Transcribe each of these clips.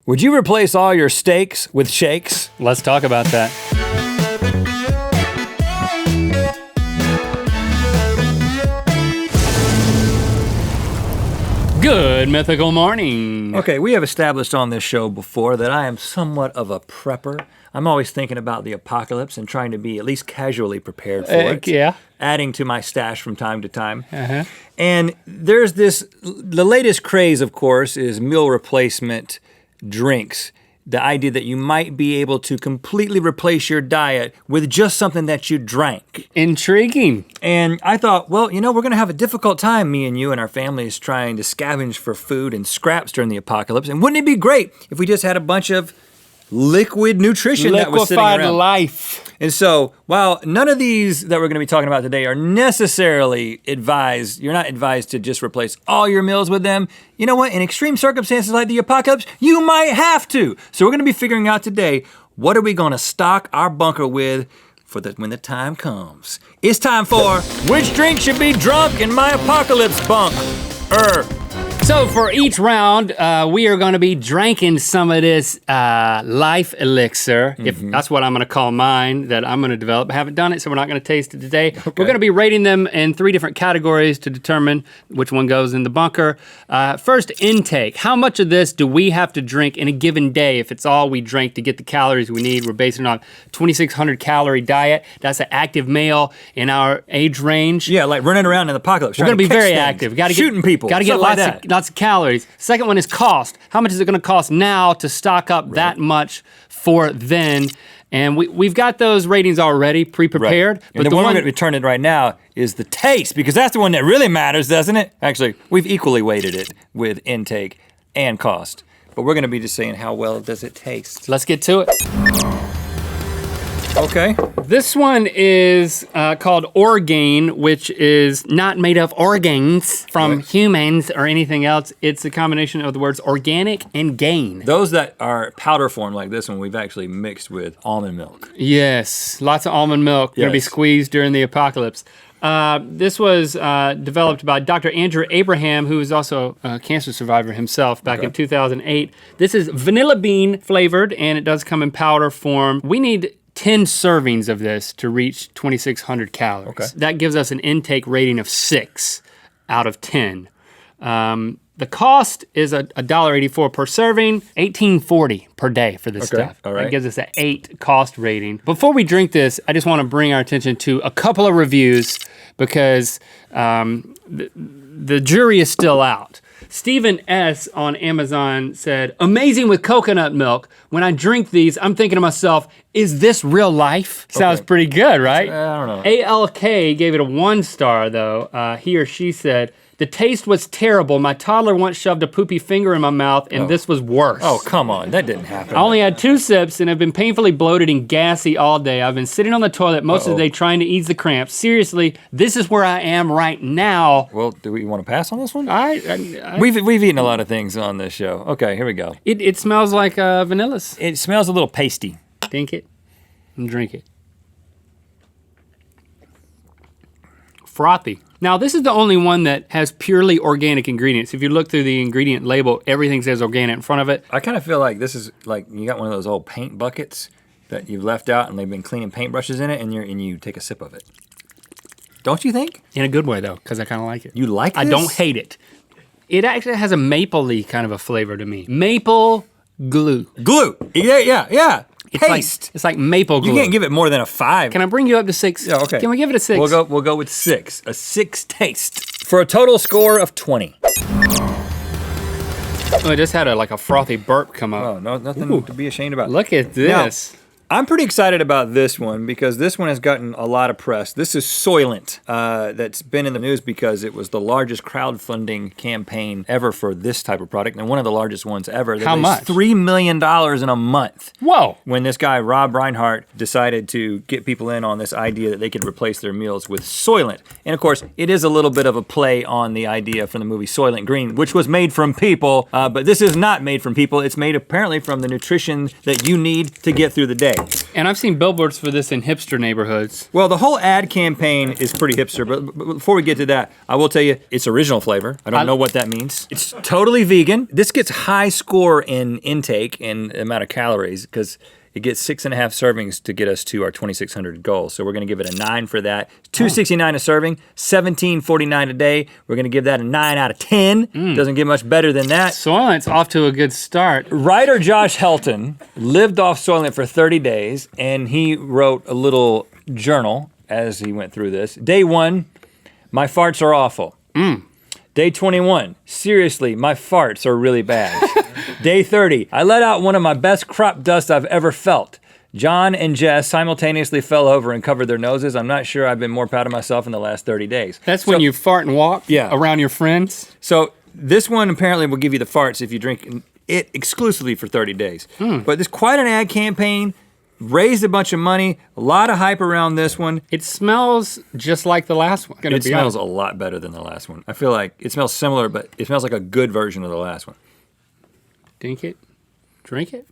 Would you replace all your steaks with shakes? Let's talk about that. Good Mythical Morning. Okay, we have established on this show before that I am somewhat of a prepper. I'm always thinking about the apocalypse and trying to be at least casually prepared for it. Yeah. Adding to my stash from time to time. And there's the latest craze, of course, is meal replacement drinks. The idea that you might be able to completely replace your diet with just something that you drank. Intriguing. And I thought, well, you know, we're gonna have a difficult time, me and you and our families, trying to scavenge for food and scraps during the apocalypse. And wouldn't it be great if we just had a bunch of liquid nutrition that was sitting around? Liquefied life. And so, while none of these that we're gonna be talking about today are necessarily advised, you're not advised to just replace all your meals with them. You know what, in extreme circumstances like the apocalypse, you might have to. So we're gonna be figuring out today, what are we gonna stock our bunker with for when the time comes. It's time for Which Drink Should Be Drunk in My Apocalypse Bunk? So for each round, we are gonna be drinking some of this life elixir. If that's what I'm gonna call mine, that I'm gonna develop. I haven't done it, so we're not gonna taste it today. Okay. We're gonna be rating them in 3 different categories to determine which one goes in the bunker. First, intake. How much of this do we have to drink in a given day? If it's all we drink to get the calories we need, we're basing it on 2,600 calorie diet. That's an active male in our age range. Yeah, like running around in the apocalypse. We're gonna be trying to very catch things, active. Gotta shooting people. Gotta get stuff like lots of calories. Second one is cost. How much is it gonna cost now to stock up that much for then? And we've got those ratings already pre-prepared. Right. But And the the one one we're gonna be turning right now is the taste, because that's the one that really matters, doesn't it? Actually, we've equally weighted it with intake and cost. But we're gonna be just saying how well does it taste. Let's get to it. Okay. This one is called Orgain, which is not made of organs from humans or anything else. It's a combination of the words organic and gain. Those that are powder form like this one, we've actually mixed with almond milk. Yes, lots of almond milk gonna be squeezed during the apocalypse. This was developed by Dr. Andrew Abraham, who is also a cancer survivor himself back in 2008. This is vanilla bean flavored, and it does come in powder form. We need 10 servings of this to reach 2,600 calories. Okay. That gives us an intake rating of 6 out of 10. The cost is $1.84 per serving, $18.40 per day for this stuff. All right. That gives us an 8 cost rating. Before we drink this, I just want to bring our attention to a couple of reviews because the jury is still out. Stephen S. on Amazon said, amazing with coconut milk. When I drink these, I'm thinking to myself, is this real life? Sounds pretty good, right? I don't know. ALK gave it a 1 star though. He or she said, the taste was terrible. My toddler once shoved a poopy finger in my mouth and this was worse. Oh, come on, that didn't happen. I only had 2 sips and have been painfully bloated and gassy all day. I've been sitting on the toilet most of the day trying to ease the cramps. Seriously, this is where I am right now. Well, do we want to pass on this one? I We've eaten a lot of things on this show. Okay, here we go. It smells like vanillas. It smells a little pasty. Think it and drink it. Frothy. Now, this is the only one that has purely organic ingredients. If you look through the ingredient label, everything says organic in front of it. I kind of feel like this is like you got one of those old paint buckets that you've left out and they've been cleaning paintbrushes in it and you take a sip of it. Don't you think? In a good way, though, because I kind of like it. You like this? I don't hate it. It actually has a maple-y kind of a flavor to me. Maple glue. Glue. Yeah. It's like maple glue. You can't give it more than a 5. Can I bring you up to 6? Yeah, okay. Can we give it a 6? We'll go with 6. A 6 taste. For a total score of 20. Oh, it just had a frothy burp come up. Oh, no, nothing to be ashamed about. Look at this. Now, I'm pretty excited about this one because this one has gotten a lot of press. This is Soylent, that's been in the news because it was the largest crowdfunding campaign ever for this type of product, and one of the largest ones ever. How much? $3 million in a month. Whoa. When this guy, Rob Reinhart, decided to get people in on this idea that they could replace their meals with Soylent. And of course, it is a little bit of a play on the idea from the movie Soylent Green, which was made from people, but this is not made from people. It's made apparently from the nutrition that you need to get through the day. And I've seen billboards for this in hipster neighborhoods. Well, the whole ad campaign is pretty hipster, but before we get to that, I will tell you, it's original flavor. I don't know what that means. It's totally vegan. This gets high score in intake and amount of calories because it gets 6.5 servings to get us to our 2,600 goal. So we're gonna give it a 9 for that. $2.69 a serving, $17.49 a day. We're gonna give that a 9 out of 10. Doesn't get much better than that. Soylent's off to a good start. Writer Josh Helton lived off Soylent for 30 days, and he wrote a little journal as he went through this. Day 1, my farts are awful. Day 21, seriously, my farts are really bad. Day 30, I let out one of my best crop dusts I've ever felt. John and Jess simultaneously fell over and covered their noses. I'm not sure I've been more proud of myself in the last 30 days. That's when you fart and walk around your friends? So this one apparently will give you the farts if you drink it exclusively for 30 days. But it's quite an ad campaign, raised a bunch of money, a lot of hype around this one. It smells just like the last one. It smells a lot better than the last one. I feel like it smells similar, but it smells like a good version of the last one. Drink it. Drink it.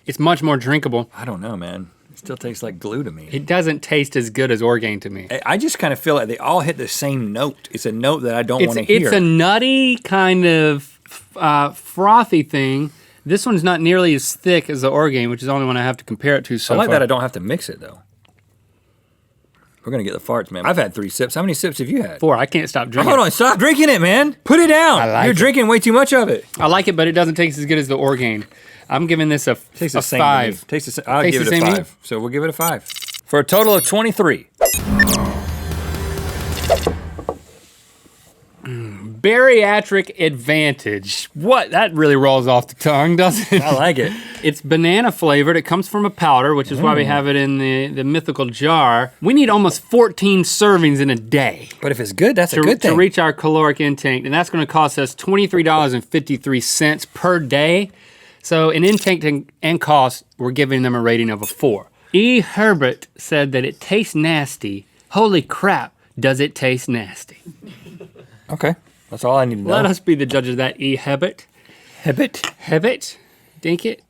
It's much more drinkable. I don't know, man. It still tastes like glue to me. It doesn't taste as good as Orgain to me. I just kind of feel like they all hit the same note. It's a note that I don't want to hear. It's a nutty kind of frothy thing. This one's not nearly as thick as the Orgain, which is the only one I have to compare it to so I like far. that I don't have to mix it, though. We're going to get the farts, man. I've had 3 sips. How many sips have you had? 4. I can't stop drinking. Hold on, stop drinking it, man. Put it down. You're drinking way too much of it. I like it, but it doesn't taste as good as the Orgain. I'm giving this a 5. I'll give it a 5. So we'll give it a 5. For a total of 23. Bariatric Advantage. What? That really rolls off the tongue, doesn't it? I like it. It's banana flavored. It comes from a powder, which is why we have it in the mythical jar. We need almost 14 servings in a day. But if it's good, that's a good thing. To reach our caloric intake, and that's gonna cost us $23.53 per day. So in intake and cost, we're giving them a rating of a 4. E. Herbert said that it tastes nasty. Holy crap, does it taste nasty? Okay, that's all I need to know. Let us be the judge of that, E. Herbert. Herbert, dink it.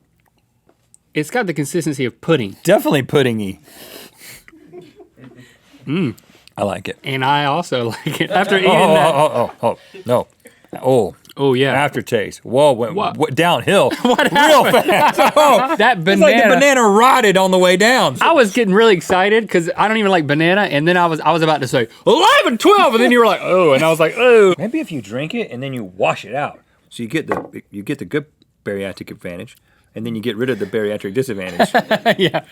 It's got the consistency of pudding. Definitely puddingy. I like it. And I also like it. After eating that. No. Oh, yeah. Aftertaste. Whoa, went downhill What real happened? fast. That It's banana. like the banana rotted on the way down. I was getting really excited because I don't even like banana, and then I was about to say 11, 12, and then you were like, oh, and I was like, oh. Maybe if you drink it and then you wash it out, so you get the good bariatric advantage, and then you get rid of the bariatric disadvantage. Yeah.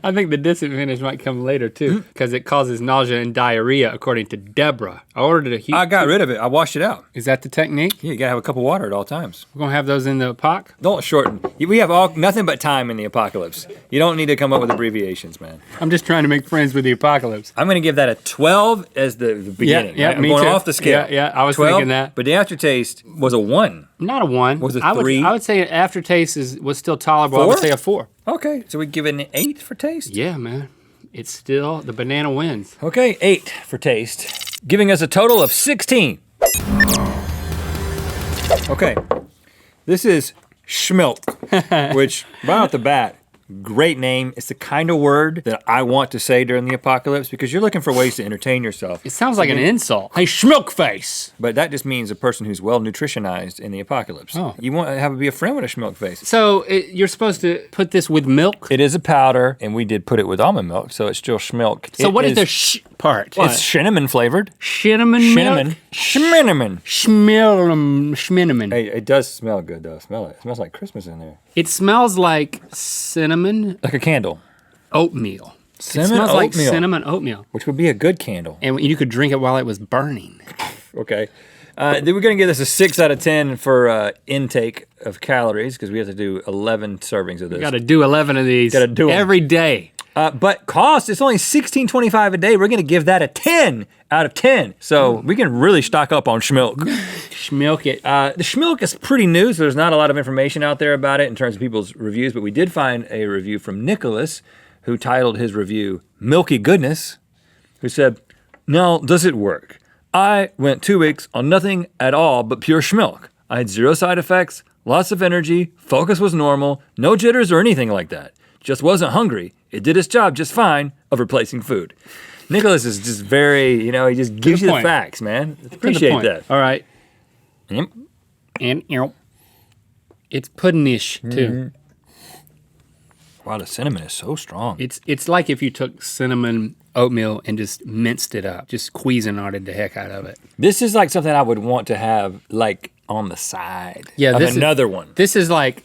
I think the disadvantage might come later too, because it causes nausea and diarrhea, according to Deborah. I ordered a huge. I got rid of it. I washed it out. Is that the technique? Yeah, you gotta have a cup of water at all times. We're gonna have those in the POC? Don't shorten. We have nothing but time in the apocalypse. You don't need to come up with abbreviations, man. I'm just trying to make friends with the apocalypse. I'm gonna give that a 12 as the beginning. Yeah, right? I'm me going too. off the scale. Yeah, I was 12, thinking that. But the aftertaste was a 1. Not a 1. Was it I 3? I would say aftertaste was still tolerable. I would 4? say a 4. Okay, so we give it an 8 for taste? Yeah, man. It's still, the banana wins. Okay, 8 for taste, giving us a total of 16. Okay, this is Shmulik, which right off the bat, great name. It's the kind of word that I want to say during the apocalypse because you're looking for ways to entertain yourself. It sounds like an insult. Hey, Shmulik face. But that just means a person who's well nutritionized in the apocalypse. Oh. You want to be a friend with a Shmulik face. So you're supposed to put this with milk? It is a powder, and we did put it with almond milk, so it's still Shmulik. So what is the sh part? It's cinnamon flavored. Cinnamon milk? Cinnamon. Schminnamin. Hey, it does smell good though. Smell it. It smells like Christmas in there. It smells like cinnamon Like a candle. oatmeal. Cinnamon it smells like oatmeal. cinnamon oatmeal. Which would be a good candle. And you could drink it while it was burning. Okay. Then we're gonna give this a 6 out of 10 for intake of calories because we have to do 11 servings of this. Got to do 11 of these Gotta do 'em. every day. But cost, it's only $16.25 a day. We're gonna give that a 10 out of 10. So we can really stock up on Shmulik. Schmilk it. The Shmulik is pretty new, so there's not a lot of information out there about it in terms of people's reviews, but we did find a review from Nicholas, who titled his review, Milky Goodness, who said, "Now, does it work? I went 2 weeks on nothing at all but pure Shmulik. I had 0 side effects, lots of energy, focus was normal, no jitters or anything like that. Just wasn't hungry. It did its job just fine of replacing food. Nicholas is just very, he just gives you the facts, man. Appreciate that. All right. Yep. And it's pudding-ish too. Wow, the cinnamon is so strong. It's like if you took cinnamon oatmeal and just minced it up, just Cuisinarted the heck out of it. This is like something I would want to have like on the side. Yeah, of another one. This is like.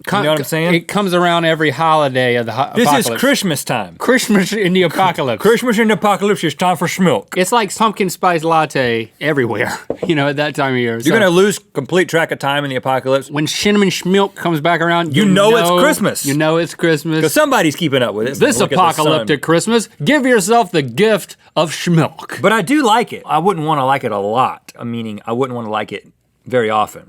You know what I'm saying? It comes around every holiday of the This apocalypse. is Christmas time. Christmas in the apocalypse. Christmas in the apocalypse is time for Shmulik. It's like pumpkin spice latte everywhere, at that time of year. You're gonna lose complete track of time in the apocalypse. When cinnamon schmilk comes back around, you know it's Christmas. You know it's Christmas. Because somebody's keeping up with it. This apocalyptic Christmas, give yourself the gift of schmilk. But I do like it. I wouldn't want to like it a lot. Meaning, I wouldn't want to like it very often.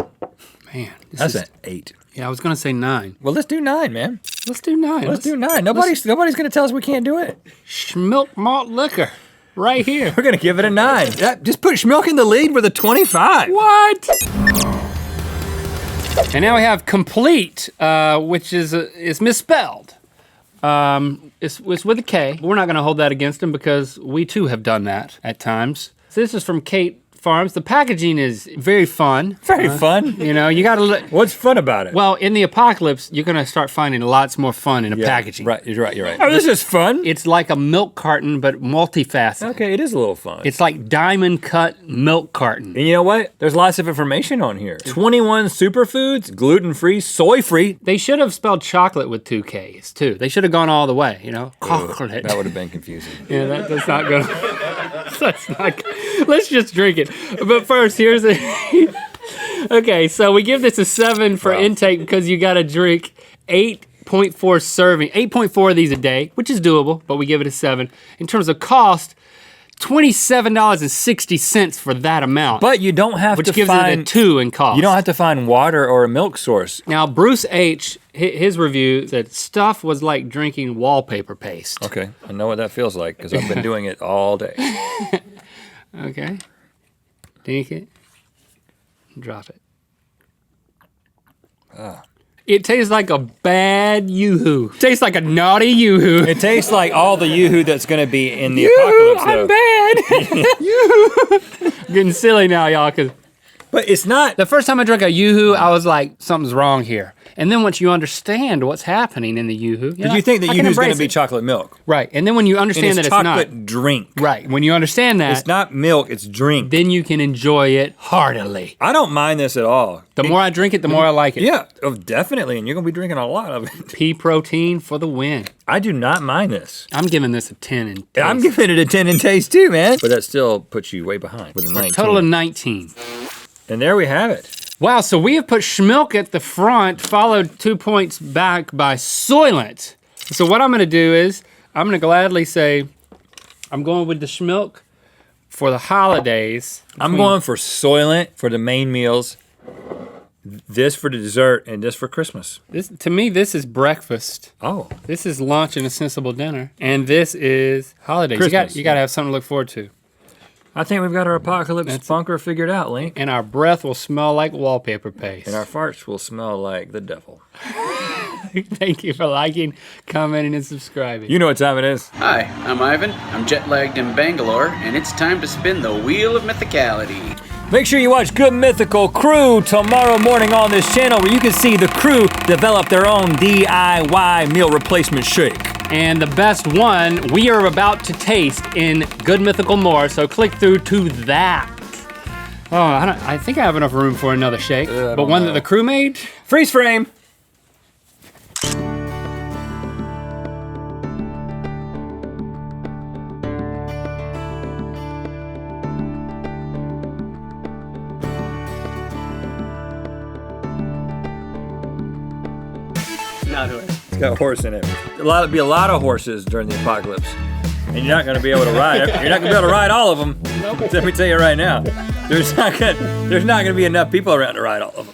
Man, that's an 8. Yeah, I was gonna say 9. Well, let's do 9, man. Let's do 9. Let's do 9. Nobody's gonna tell us we can't do it. Schmilk malt liquor, right here. We're gonna give it a 9. Just put Schmilk in the lead with a 25. What? And now we have complete, which is misspelled. It's with a K. We're not gonna hold that against him because we too have done that at times. So this is from Kate Farms. The packaging is very fun. Very fun. You gotta What's fun about it? Well, in the apocalypse, you're gonna start finding lots more fun in the packaging. Right, you're right. Oh, this is fun. It's like a milk carton, but multifaceted. Okay, it is a little fun. It's like diamond cut milk carton. And you know what? There's lots of information on here. 21 superfoods, gluten-free, soy-free. They should have spelled chocolate with 2 Ks too. They should have gone all the way, Chocolate. That would have been confusing. Yeah, that's not good. That's not good. Let's just drink it. But first, here's okay, so we give this a 7 for intake because you gotta drink 8.4 serving, 8.4 of these a day, which is doable, but we give it a 7. In terms of cost, $27.60 for that amount. But you don't have to find... Which gives it a 2 in cost. You don't have to find water or a milk source. Now, Bruce H., his review said stuff was like drinking wallpaper paste. Okay, I know what that feels like because I've been doing it all day. Okay. Dink it. Drop it. It tastes like a bad yoo-hoo. Tastes like a naughty yoo-hoo. It tastes like all the yoo-hoo that's going to be in the apocalypse, though. I'm bad. Yoo-hoo. Getting silly now, y'all, because... But it's not... The first time I drank a yoo-hoo, I was like, something's wrong here. And then once you understand what's happening in the yoo-hoo... Did you think that yoo-hoo's going to be chocolate milk? Right, and then when you understand that it's not... chocolate drink. Right, when you understand that... It's not milk, it's drink. Then you can enjoy it heartily. I don't mind this at all. The more I drink it, the more I like it. Yeah, definitely, and you're going to be drinking a lot of it. Pea protein for the win. I do not mind this. I'm giving this a 10 in taste. I'm giving it a 10 in taste too, man. But that still puts you way behind with a 19. Total of 19. And there we have it. Wow, so we have put Schmilk at the front, followed 2 points back by Soylent. So what I'm gonna do is, I'm gonna gladly say, I'm going with the Schmilk for the holidays. I'm going for Soylent for the main meals, this for the dessert, and this for Christmas. To me, this is breakfast. Oh. This is lunch and a sensible dinner. And this is holidays. Christmas, you got to have something to look forward to. I think we've got our apocalypse bunker figured out, Link. And our breath will smell like wallpaper paste. And our farts will smell like the devil. Thank you for liking, commenting, and subscribing. You know what time it is. Hi, I'm Ivan. I'm jet-lagged in Bangalore, and it's time to spin the Wheel of Mythicality. Make sure you watch Good Mythical Crew tomorrow morning on this channel where you can see the crew develop their own DIY meal replacement shake. And the best one we are about to taste in Good Mythical More, so click through to that. Oh, I think I have enough room for another shake, but one that the crew made? Freeze frame. It's got a horse in it. There'll be a lot of horses during the apocalypse, and you're not going to be able to ride. You're not going to be able to ride all of them. Let me tell you right now, there's not going to be enough people around to ride all of them.